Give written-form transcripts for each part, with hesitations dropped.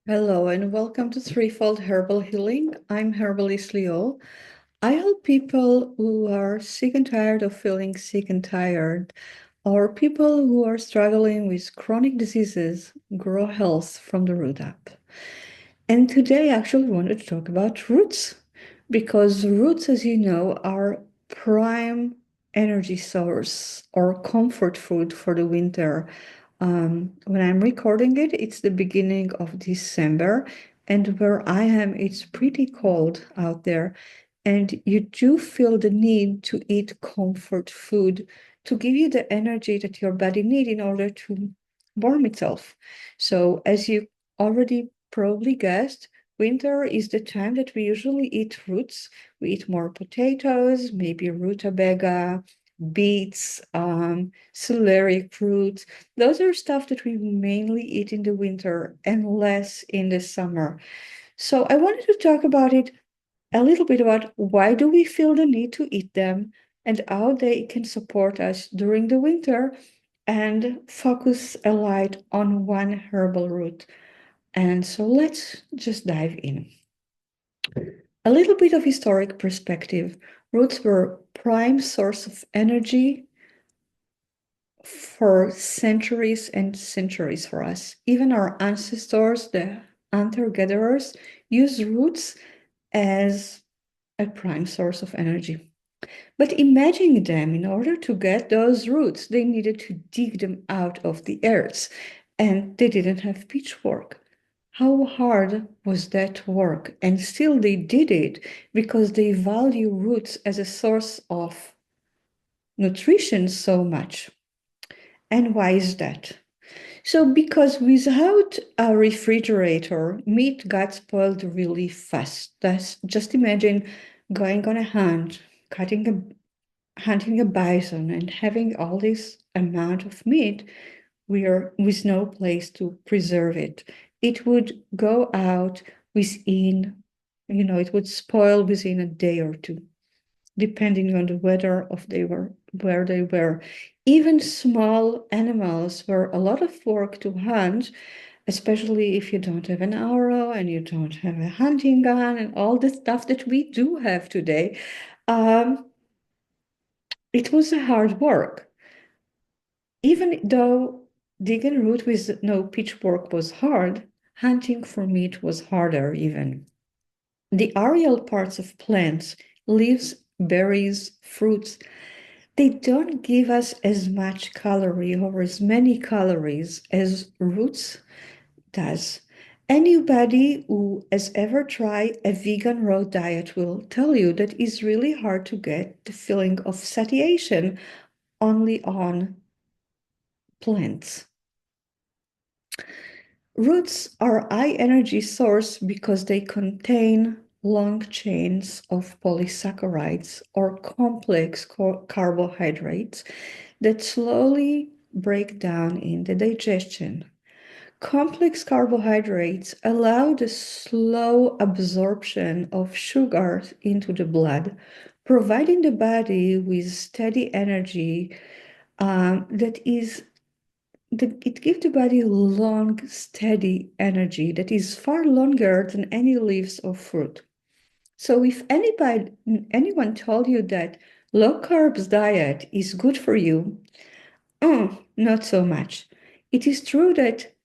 Hello and welcome to Threefold Herbal Healing. I'm Herbalist Leo. I help people who are sick and tired of feeling sick and tired, or people who are struggling with chronic diseases grow health from the root up. And today, I actually wanted to talk about roots because roots, as you know, are prime energy source or comfort food for the winter. When I'm recording it, it's the beginning of December, and where I am, it's pretty cold out there. And you do feel the need to eat comfort food to give you the energy that your body needs in order to warm itself. So, as you already probably guessed, winter is the time that we usually eat roots. We eat more potatoes, maybe rutabaga, beets, celery fruits. Those are stuff that we mainly eat in the winter and less in the summer. So I wanted to talk about it a little bit about why do we feel the need to eat them and how they can support us during the winter and focus a light on one herbal root. And so let's just dive in. A little bit of historic perspective. Roots were prime source of energy for centuries and centuries for us. Even our ancestors, the hunter-gatherers, used roots as a prime source of energy. But imagine them, in order to get those roots, they needed to dig them out of the earth, and they didn't have pitchfork. How hard was that work? And still they did it because they value roots as a source of nutrition so much. And why is that? So, because without a refrigerator, meat got spoiled really fast. Just imagine going on a hunt, hunting a bison, and having all this amount of meat with no place to preserve it. It would go out within, it would spoil within a day or two, depending on the weather of they were where they were. Even small animals were a lot of work to hunt, especially if you don't have an arrow and you don't have a hunting gun and all the stuff that we do have today. It was a hard work. Even though digging root with no pitchfork was hard, hunting for meat was harder even. The aerial parts of plants, leaves, berries, fruits, they don't give us as much calorie or as many calories as roots does. Anybody who has ever tried a vegan raw diet will tell you that it's really hard to get the feeling of satiation only on plants. Roots are high energy source because they contain long chains of polysaccharides or complex carbohydrates that slowly break down in the digestion. Complex carbohydrates allow the slow absorption of sugars into the blood, providing the body with steady energy that it gives the body long, steady energy that is far longer than any leaves of fruit. So if anyone told you that low carbs diet is good for you, not so much. It is true that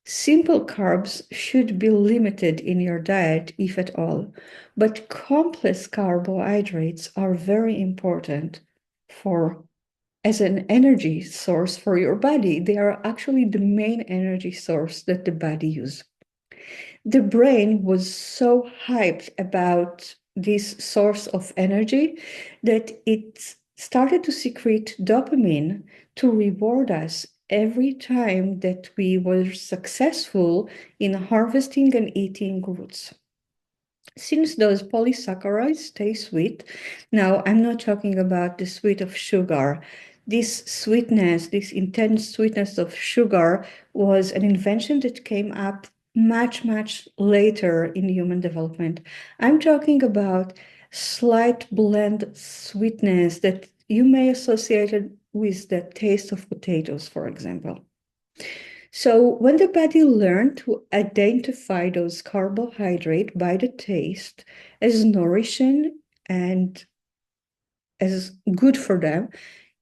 simple carbs should be limited in your diet, if at all, but complex carbohydrates are very important for as an energy source for your body. They are actually the main energy source that the body uses. The brain was so hyped about this source of energy that it started to secrete dopamine to reward us every time that we were successful in harvesting and eating roots. Since those polysaccharides stay sweet, now I'm not talking about the sweet of sugar. This sweetness, this intense sweetness of sugar was an invention that came up much, much later in human development. I'm talking about slight blend sweetness that you may associate it with the taste of potatoes, for example. So when the body learned to identify those carbohydrates by the taste as nourishing and as good for them,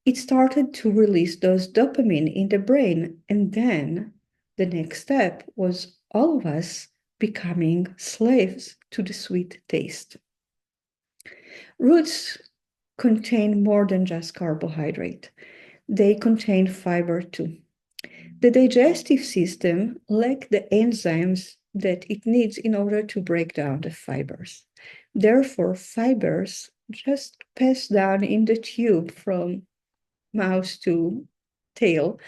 it started to release those dopamine in the brain. And then the next step was all of us becoming slaves to the sweet taste. Roots contain more than just carbohydrate. They contain fiber too. The digestive system lacks the enzymes that it needs in order to break down the fibers. Therefore, fibers just pass down in the tube from mouth to tail.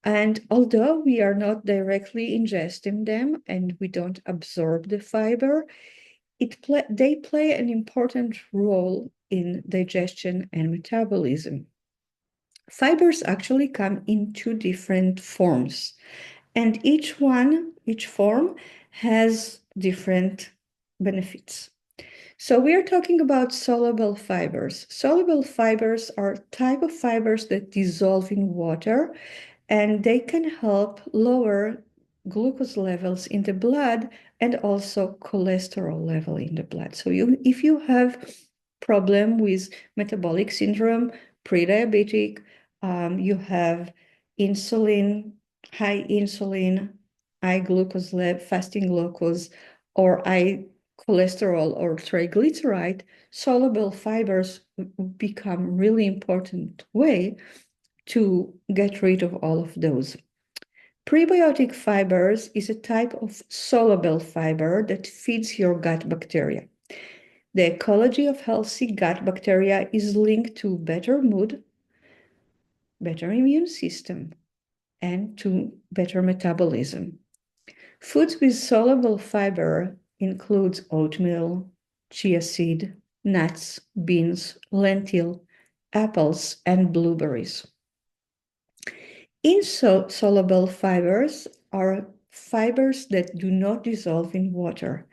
And although we are not directly ingesting them and we don't absorb the fiber, they play an important role in digestion and metabolism. Fibers actually come in two different forms, and each form has different benefits. So we are talking about soluble fibers. Soluble fibers are type of fibers that dissolve in water, and they can help lower glucose levels in the blood and also cholesterol level in the blood. So if you have problem with metabolic syndrome, pre-diabetic, you have insulin, high insulin, high glucose level, fasting glucose, or high cholesterol or triglyceride, soluble fibers become really important way to get rid of all of those. Prebiotic fibers is a type of soluble fiber that feeds your gut bacteria. The ecology of healthy gut bacteria is linked to better mood, better immune system, and to better metabolism. Foods with soluble fiber includes oatmeal, chia seed, nuts, beans, lentil, apples, and blueberries. Insoluble fibers are fibers that do not dissolve in water,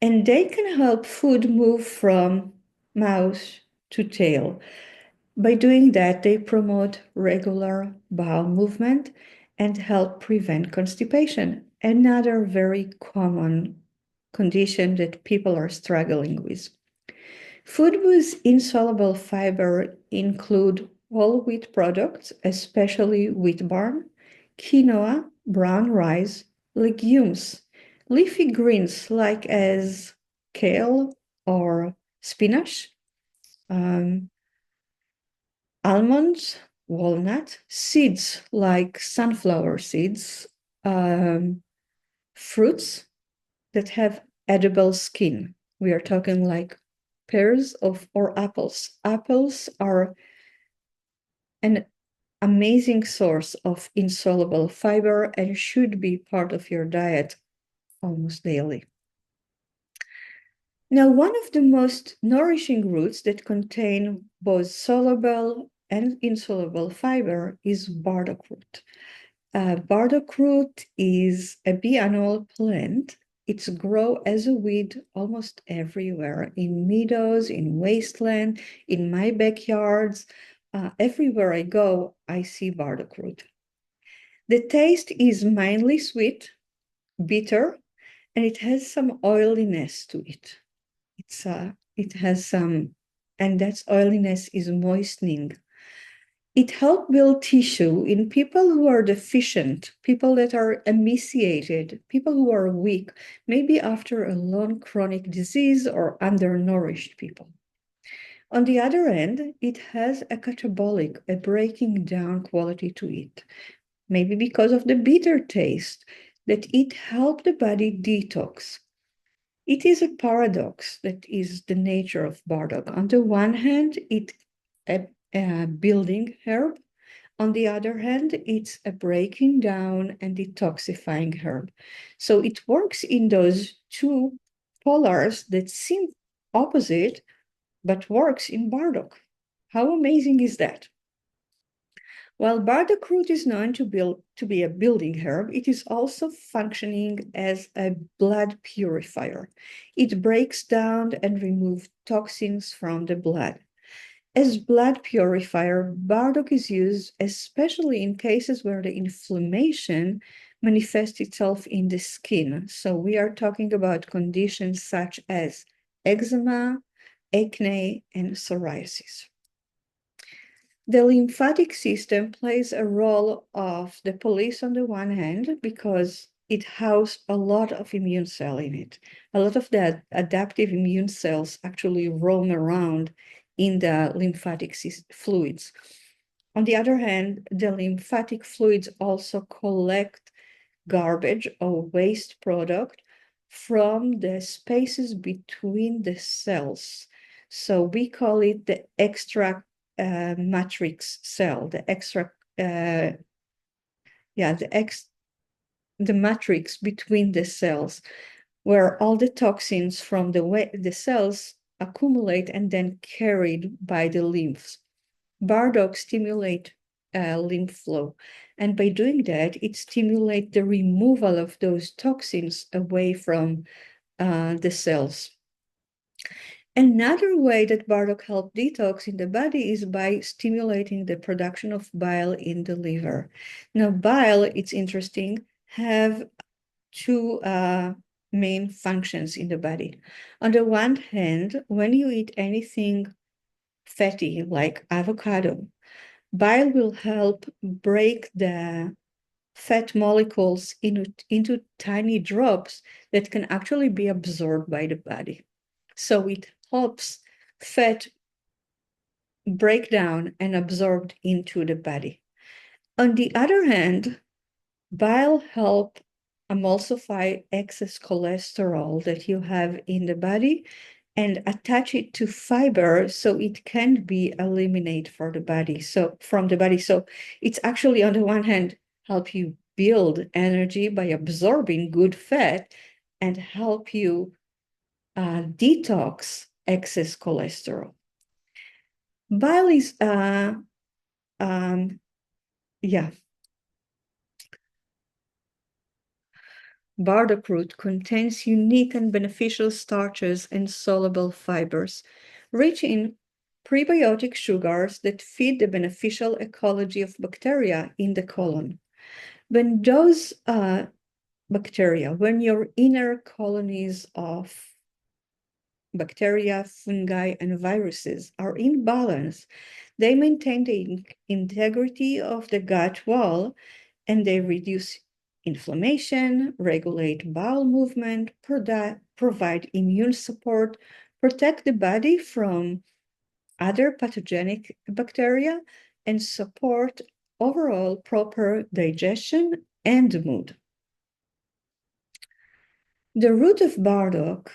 and they can help food move from mouth to tail. By doing that, they promote regular bowel movement and help prevent constipation, another very common condition that people are struggling with. Food with insoluble fiber include whole wheat products, especially wheat bran, quinoa, brown rice, legumes, leafy greens like as kale or spinach, almonds, walnut, seeds like sunflower seeds, fruits that have edible skin. We are talking like pears or apples. Apples are an amazing source of insoluble fiber and should be part of your diet almost daily. Now, one of the most nourishing roots that contain both soluble and insoluble fiber is burdock root. Burdock root is a biannual plant. It's grow as a weed almost everywhere, in meadows, in wasteland, in my backyards. Everywhere I go, I see burdock root. The taste is mildly sweet, bitter, and it has some oiliness to it. It has some, and that oiliness is moistening. It helps build tissue in people who are deficient, people that are emaciated, people who are weak, maybe after a long chronic disease or undernourished people. On the other hand, it has a catabolic, a breaking down quality to it, maybe because of the bitter taste, that it helps the body detox. It is a paradox that is the nature of burdock. On the one hand, it's a building herb. On the other hand, it's a breaking down and detoxifying herb. So it works in those two polars that seem opposite, but works in burdock. How amazing is that? While burdock root is known to be a building herb, it is also functioning as a blood purifier. It breaks down and removes toxins from the blood. As blood purifier, Burdock is used especially in cases where the inflammation manifests itself in the skin. So we are talking about conditions such as eczema, acne, and psoriasis. The lymphatic system plays a role of the police on the one hand because it houses a lot of immune cell in it. A lot of the adaptive immune cells actually roam around in the lymphatic fluids. On the other hand, the lymphatic fluids also collect garbage or waste product from the spaces between the cells. So we call it the extra matrix cell, the extra, the matrix between the cells, where all the toxins from the cells accumulate and then carried by the lymphs. Burdock stimulate lymph flow, and by doing that, it stimulates the removal of those toxins away from the cells. Another way that Burdock helps detox in the body is by stimulating the production of bile in the liver. Now, bile, it's interesting, have two main functions in the body. On the one hand, when you eat anything fatty like avocado, bile will help break the fat molecules into tiny drops that can actually be absorbed by the body. So it helps fat break down and absorbed into the body. On the other hand, bile help emulsify excess cholesterol that you have in the body and attach it to fiber so it can be eliminated from the body. So it's actually on the one hand help you build energy by absorbing good fat and help you detox excess cholesterol. Bile is yeah. Burdock root contains unique and beneficial starches and soluble fibers, rich in prebiotic sugars that feed the beneficial ecology of bacteria in the colon. When those bacteria, when your inner colonies of bacteria, fungi, and viruses are in balance, they maintain the integrity of the gut wall and they reduce inflammation, regulate bowel movement, provide immune support, protect the body from other pathogenic bacteria, and support overall proper digestion and mood. The root of burdock,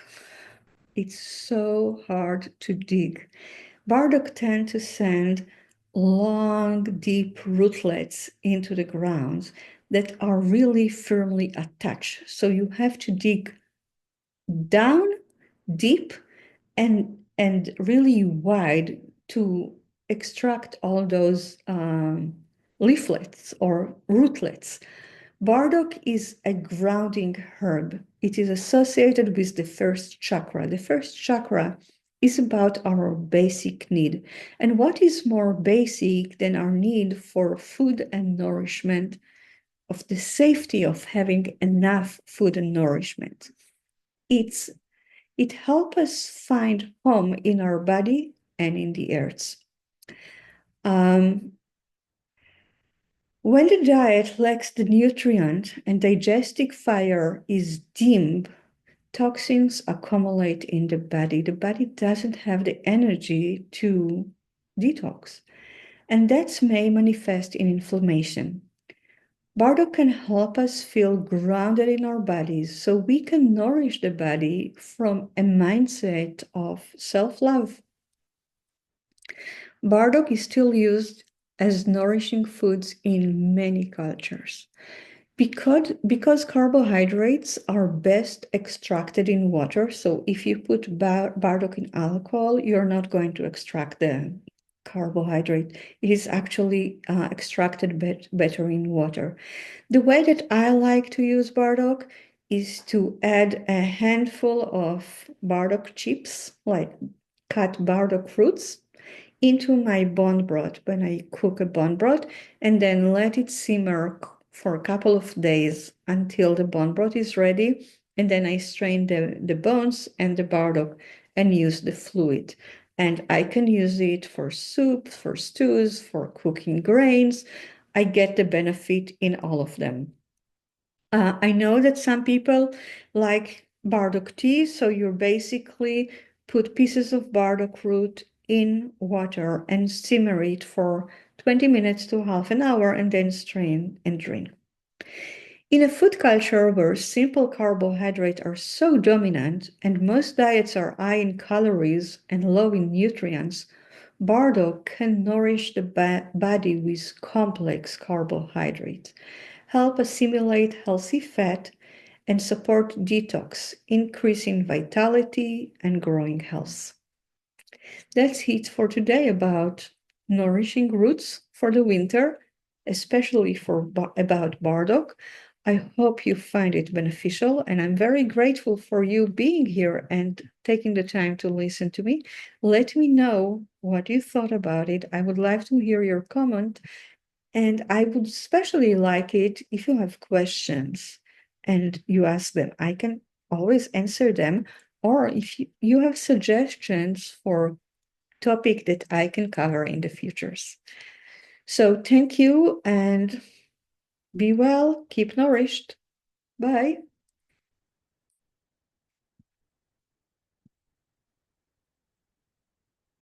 it's so hard to dig. Burdock tend to send long, deep rootlets into the ground that are really firmly attached. So you have to dig down deep and really wide to extract all those leaflets or rootlets. Burdock is a grounding herb. It is associated with the first chakra. The first chakra is about our basic need. And what is more basic than our need for food and nourishment, of the safety of having enough food and nourishment? It helps us find home in our body and in the earth. When the diet lacks the nutrient and digestive fire is dim, toxins accumulate in the body. The body doesn't have the energy to detox, and that may manifest in inflammation. Burdock can help us feel grounded in our bodies so we can nourish the body from a mindset of self-love. Burdock is still used as nourishing foods in many cultures. Because carbohydrates are best extracted in water, so if you put burdock in alcohol, you're not going to extract the carbohydrate. It is actually extracted better in water. The way that I like to use burdock is to add a handful of burdock chips, like cut burdock fruits, into my bone broth when I cook a bone broth, and then let it simmer for a couple of days until the bone broth is ready. And then I strain the bones and the burdock and use the fluid. And I can use it for soup, for stews, for cooking grains. I get the benefit in all of them. I know that some people like burdock tea, so you basically put pieces of burdock root in water and simmer it for 20 minutes to half an hour and then strain and drink. In a food culture where simple carbohydrates are so dominant and most diets are high in calories and low in nutrients, burdock can nourish the body with complex carbohydrates, help assimilate healthy fat, and support detox, increasing vitality and growing health. That's it for today about nourishing roots for the winter, especially about burdock. I hope you find it beneficial, and I'm very grateful for you being here and taking the time to listen to me. Let me know what you thought about it. I would like to hear your comment, and I would especially like it if you have questions and you ask them. I can always answer them, or if you have suggestions for topic that I can cover in the futures. So thank you and be well, keep nourished. Bye.